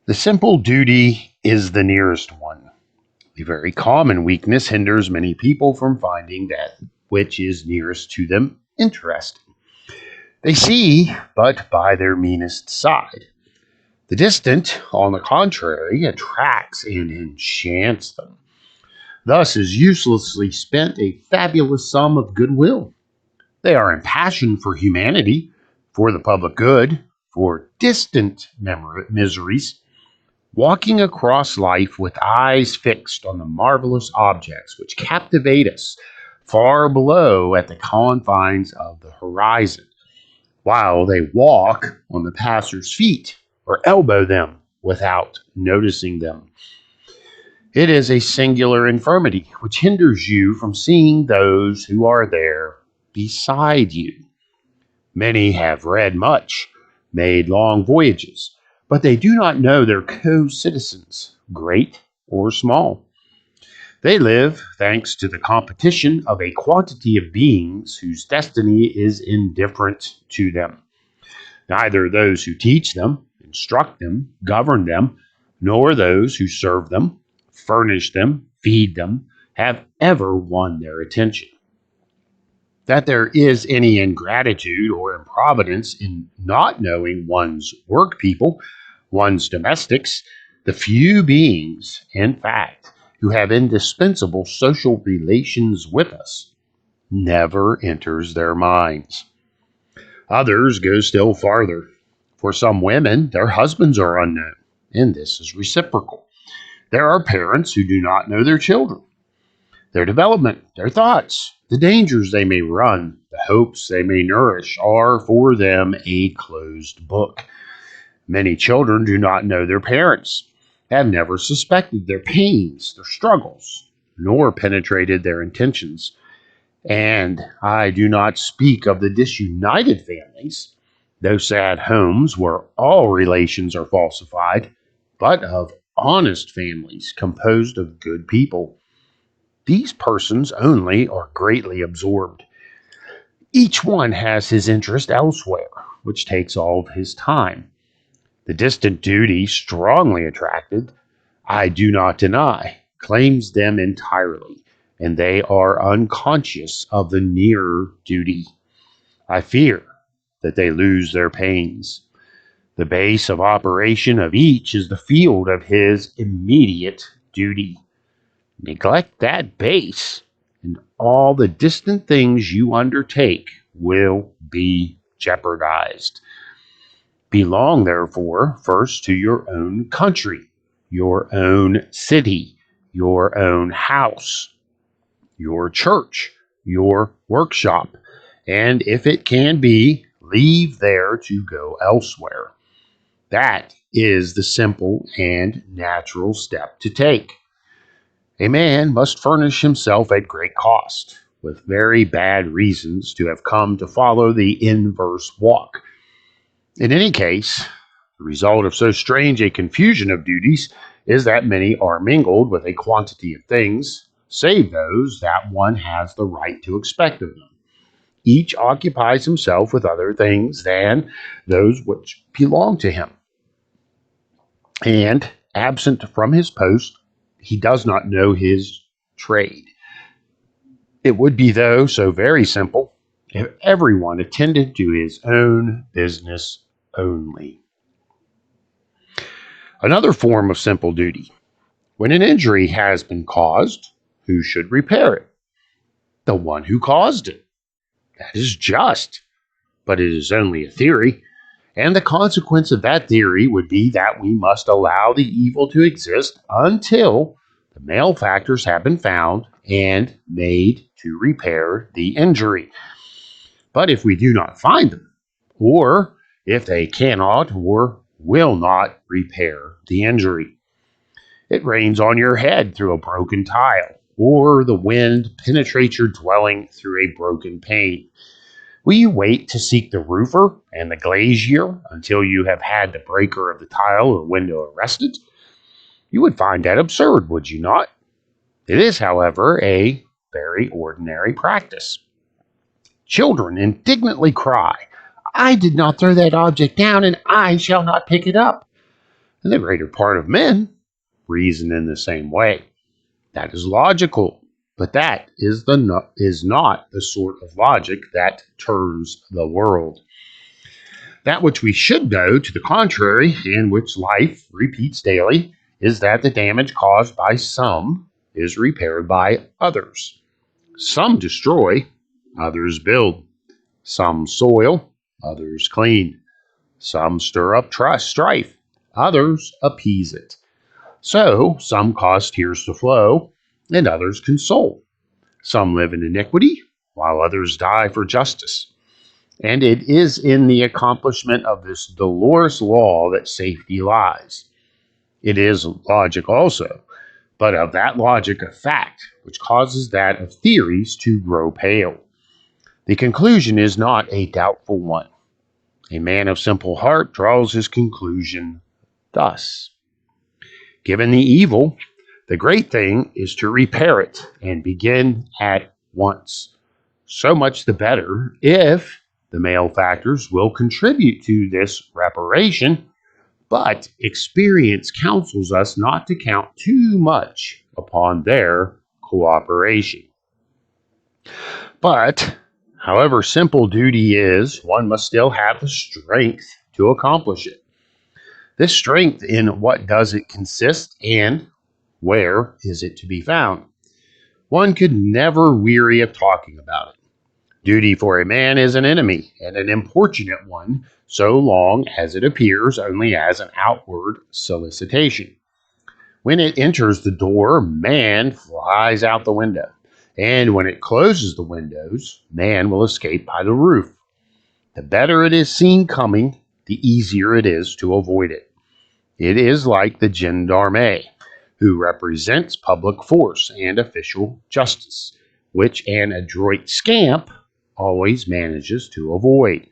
The simple duty is the nearest one. A very common weakness hinders many people from finding that which is nearest to them interesting. They see but by their meanest side. The distant, on the contrary, attracts and enchants them. Thus is uselessly spent a fabulous sum of goodwill. They are impassioned for humanity, for the public good, for distant miseries, walking across life with eyes fixed on the marvelous objects which captivate us far below at the confines of the horizon, while they walk on the passers' feet or elbow them without noticing them. It is a singular infirmity which hinders you from seeing those who are there beside you. Many have read much, made long voyages, but they do not know their co citizens, great or small. They live thanks to the competition of a quantity of beings whose destiny is indifferent to them. Neither those who teach them, instruct them, govern them, nor those who serve them, furnish them, feed them, have ever won their attention. That there is any ingratitude or improvidence in not knowing one's work people, one's domestics, the few beings, in fact, who have indispensable social relations with us, never enters their minds. Others go still farther. For some women, their husbands are unknown, and this is reciprocal. There are parents who do not know their children, their development, their thoughts, the dangers they may run, the hopes they may nourish are for them a closed book. Many children do not know their parents, have never suspected their pains, their struggles, nor penetrated their intentions. And I do not speak of the disunited families, those sad homes where all relations are falsified, but of honest families composed of good people. These persons only are greatly absorbed. Each one has his interest elsewhere, which takes all of his time. The distant duty, strongly attracted, I do not deny, claims them entirely, and they are unconscious of the nearer duty. I fear that they lose their pains. The base of operation of each is the field of his immediate duty. Neglect that base, and all the distant things you undertake will be jeopardized. Belong, therefore, first to your own country, your own city, your own house, your church, your workshop, and if it can be, leave there to go elsewhere. That is the simple and natural step to take. A man must furnish himself at great cost, with very bad reasons to have come to follow the inverse walk. In any case, the result of so strange a confusion of duties is that many are mingled with a quantity of things, save those that one has the right to expect of them. Each occupies himself with other things than those which belong to him, and absent from his post, he does not know his trade. It would be, though, so very simple if everyone attended to his own business only. Another form of simple duty. When an injury has been caused, who should repair it? The one who caused it. That is just, but it is only a theory, and the consequence of that theory would be that we must allow the evil to exist until the malefactors have been found and made to repair the injury. But if we do not find them, or if they cannot or will not repair the injury, it rains on your head through a broken tile, or the wind penetrates your dwelling through a broken pane. Will you wait to seek the roofer and the glazier until you have had the breaker of the tile or window arrested? You would find that absurd, would you not? It is, however, a very ordinary practice. Children indignantly cry, I did not throw that object down, and I shall not pick it up. And the greater part of men reason in the same way. That is logical, but that is not the sort of logic that turns the world. That which we should know to the contrary, and which life repeats daily, is that the damage caused by some is repaired by others. Some destroy, others build. Some soil, others clean. Some stir up strife, others appease it. So some cause tears to flow, and others console. Some live in iniquity, while others die for justice. And it is in the accomplishment of this dolorous law that safety lies. It is logic also, but of that logic a fact, which causes that of theories to grow pale. The conclusion is not a doubtful one. A man of simple heart draws his conclusion thus. Given the evil, the great thing is to repair it and begin at once. So much the better if the male factors will contribute to this reparation, but experience counsels us not to count too much upon their cooperation. But, however simple duty is, one must still have the strength to accomplish it. This strength, in what does it consist, and where is it to be found? One could never weary of talking about it. Duty for a man is an enemy, and an importunate one, so long as it appears only as an outward solicitation. When it enters the door, man flies out the window, and when it closes the windows, man will escape by the roof. The better it is seen coming, the easier it is to avoid it. It is like the gendarme, who represents public force and official justice, which an adroit scamp always manages to avoid.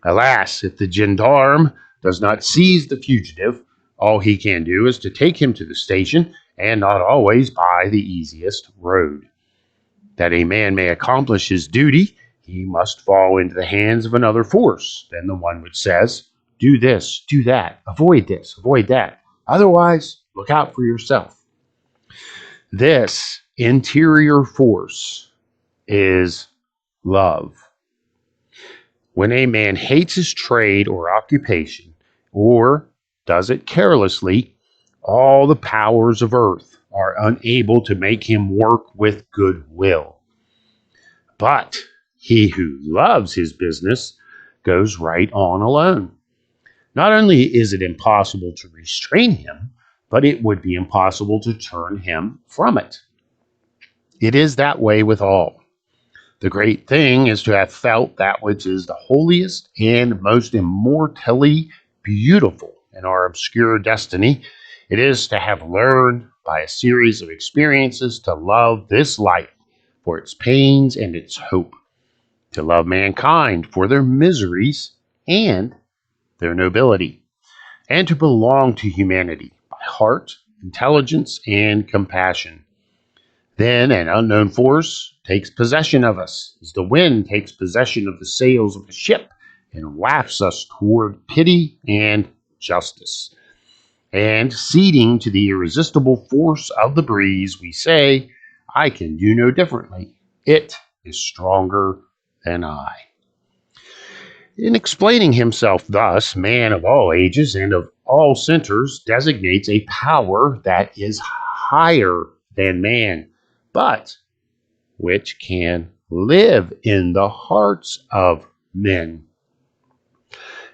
Alas, if the gendarme does not seize the fugitive, all he can do is to take him to the station, and not always by the easiest road. That a man may accomplish his duty, he must fall into the hands of another force than the one which says, do this, do that, avoid this, avoid that. Otherwise, look out for yourself. This interior force is love. When a man hates his trade or occupation, or does it carelessly, all the powers of earth are unable to make him work with good will. But he who loves his business goes right on alone. Not only is it impossible to restrain him, but it would be impossible to turn him from it. It is that way with all. The great thing is to have felt that which is the holiest and most immortally beautiful in our obscure destiny. It is to have learned by a series of experiences to love this life for its pains and its hope, to love mankind for their miseries and their nobility, and to belong to humanity by heart, intelligence, and compassion. Then an unknown force takes possession of us, as the wind takes possession of the sails of a ship and wafts us toward pity and justice. And ceding to the irresistible force of the breeze, we say, I can do no differently. It is stronger than I. In explaining himself thus, man of all ages and of all centers designates a power that is higher than man, but which can live in the hearts of men.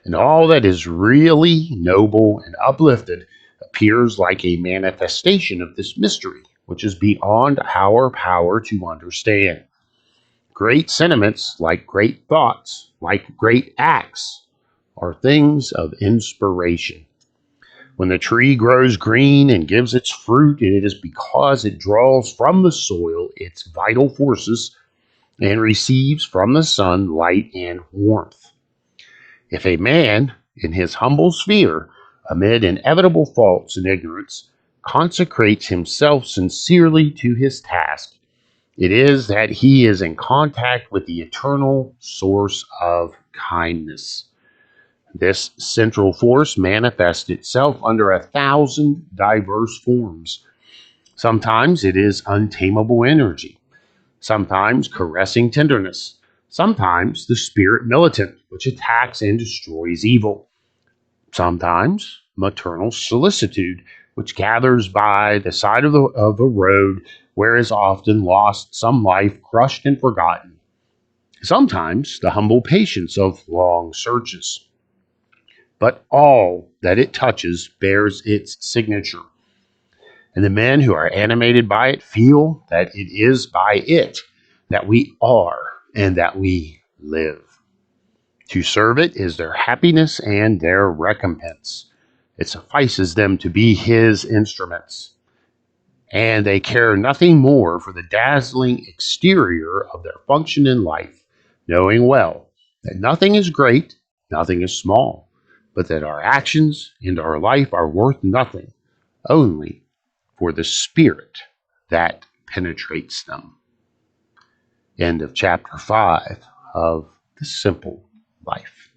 And all that is really noble and uplifted appears like a manifestation of this mystery, which is beyond our power to understand. Great sentiments, like great thoughts, like great acts, are things of inspiration. When the tree grows green and gives its fruit, it is because it draws from the soil its vital forces and receives from the sun light and warmth. If a man, in his humble sphere, amid inevitable faults and ignorance, consecrates himself sincerely to his task, it is that he is in contact with the eternal source of kindness. This central force manifests itself under 1,000 diverse forms. Sometimes it is untamable energy, sometimes caressing tenderness, sometimes the spirit militant, which attacks and destroys evil, sometimes maternal solicitude, which gathers by the side of a road where is often lost some life crushed and forgotten, sometimes the humble patience of long searches. But all that it touches bears its signature, and the men who are animated by it feel that it is by it that we are and that we live. To serve it is their happiness and their recompense. It suffices them to be his instruments, and they care nothing more for the dazzling exterior of their function in life, knowing well that nothing is great, nothing is small, but that our actions and our life are worth nothing, only for the spirit that penetrates them. End of chapter 5 of The Simple Life.